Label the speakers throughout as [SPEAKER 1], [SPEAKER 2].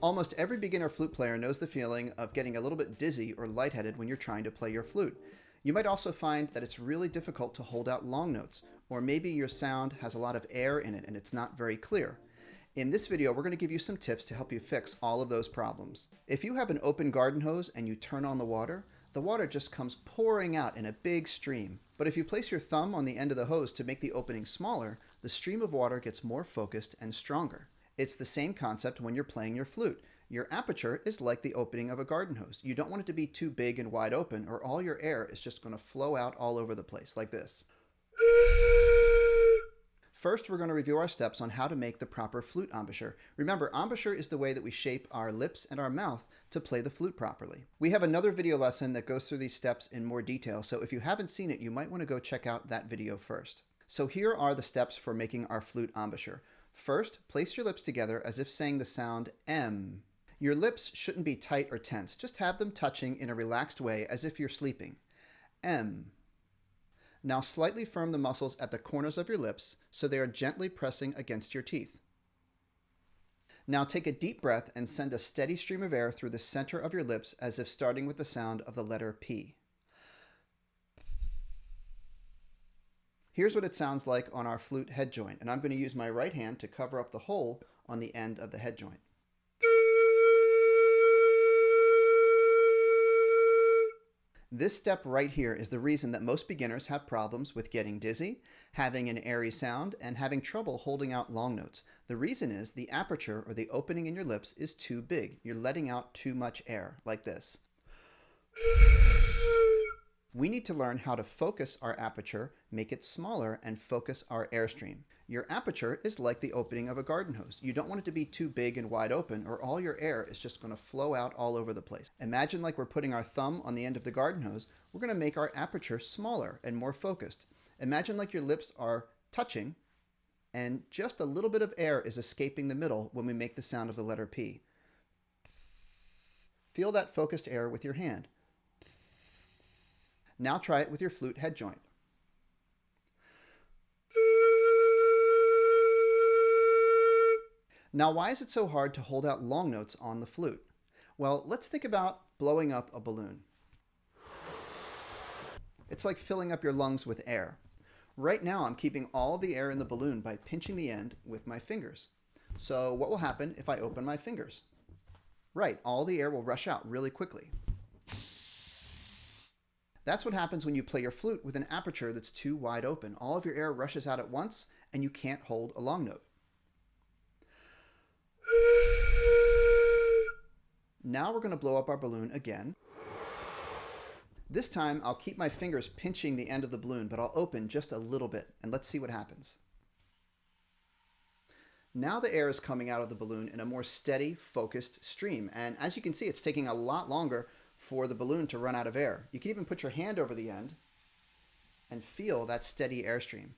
[SPEAKER 1] Almost every beginner flute player knows the feeling of getting a little bit dizzy or lightheaded when you're trying to play your flute. You might also find that it's really difficult to hold out long notes, or maybe your sound has a lot of air in it and it's not very clear. In this video, we're going to give you some tips to help you fix all of those problems. If you have an open garden hose and you turn on the water just comes pouring out in a big stream. But if you place your thumb on the end of the hose to make the opening smaller, the stream of water gets more focused and stronger. It's the same concept when you're playing your flute. Your aperture is like the opening of a garden hose. You don't want it to be too big and wide open, or all your air is just going to flow out all over the place, like this. First, we're going to review our steps on how to make the proper flute embouchure. Remember, embouchure is the way that we shape our lips and our mouth to play the flute properly. We have another video lesson that goes through these steps in more detail, so if you haven't seen it, you might want to go check out that video first. So here are the steps for making our flute embouchure. First, place your lips together as if saying the sound M. Your lips shouldn't be tight or tense. Just have them touching in a relaxed way as if you're sleeping. M. Now slightly firm the muscles at the corners of your lips so they are gently pressing against your teeth. Now take a deep breath and send a steady stream of air through the center of your lips as if starting with the sound of the letter P. Here's what it sounds like on our flute head joint, and I'm going to use my right hand to cover up the hole on the end of the head joint. This step right here is the reason that most beginners have problems with getting dizzy, having an airy sound, and having trouble holding out long notes. The reason is the aperture, or the opening in your lips, is too big. You're letting out too much air, like this. We need to learn how to focus our aperture, make it smaller, and focus our airstream. Your aperture is like the opening of a garden hose. You don't want it to be too big and wide open, or all your air is just going to flow out all over the place. Imagine like we're putting our thumb on the end of the garden hose. We're going to make our aperture smaller and more focused. Imagine like your lips are touching, and just a little bit of air is escaping the middle when we make the sound of the letter P. Feel that focused air with your hand. Now try it with your flute head joint. Now, why is it so hard to hold out long notes on the flute? Well, let's think about blowing up a balloon. It's like filling up your lungs with air. Right now, I'm keeping all the air in the balloon by pinching the end with my fingers. So what will happen if I open my fingers? Right, all the air will rush out really quickly. That's what happens when you play your flute with an aperture that's too wide open. All of your air rushes out at once, and you can't hold a long note. Now we're going to blow up our balloon again. This time I'll keep my fingers pinching the end of the balloon, but I'll open just a little bit, and let's see what happens. Now the air is coming out of the balloon in a more steady, focused stream, and as you can see, it's taking a lot longer for the balloon to run out of air. You can even put your hand over the end and feel that steady airstream.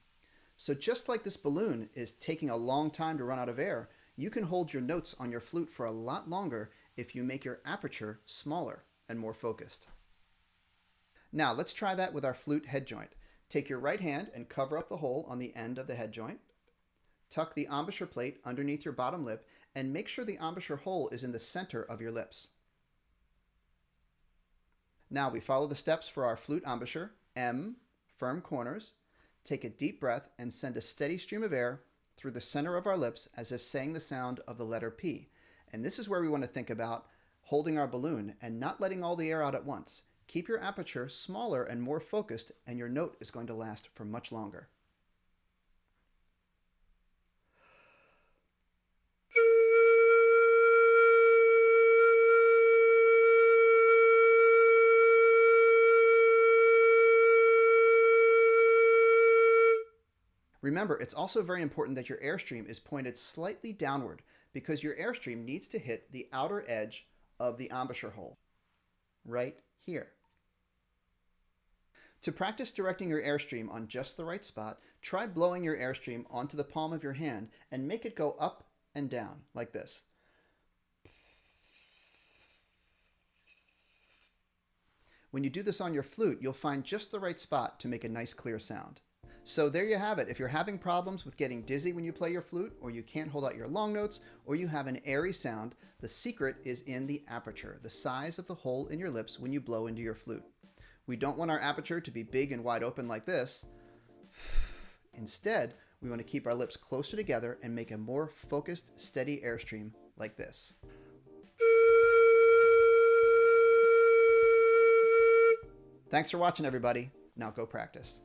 [SPEAKER 1] So just like this balloon is taking a long time to run out of air, you can hold your notes on your flute for a lot longer if you make your aperture smaller and more focused. Now let's try that with our flute head joint. Take your right hand and cover up the hole on the end of the head joint. Tuck the embouchure plate underneath your bottom lip and make sure the embouchure hole is in the center of your lips. Now we follow the steps for our flute embouchure. M, firm corners. Take a deep breath and send a steady stream of air through the center of our lips as if saying the sound of the letter P. And this is where we want to think about holding our balloon and not letting all the air out at once. Keep your aperture smaller and more focused, and your note is going to last for much longer. Remember, it's also very important that your airstream is pointed slightly downward because your airstream needs to hit the outer edge of the embouchure hole, right here. To practice directing your airstream on just the right spot, try blowing your airstream onto the palm of your hand and make it go up and down like this. When you do this on your flute, you'll find just the right spot to make a nice clear sound. So there you have it. If you're having problems with getting dizzy when you play your flute, or you can't hold out your long notes, or you have an airy sound, the secret is in the aperture, the size of the hole in your lips when you blow into your flute. We don't want our aperture to be big and wide open like this. Instead, we want to keep our lips closer together and make a more focused, steady airstream like this. Thanks for watching, everybody. Now go practice.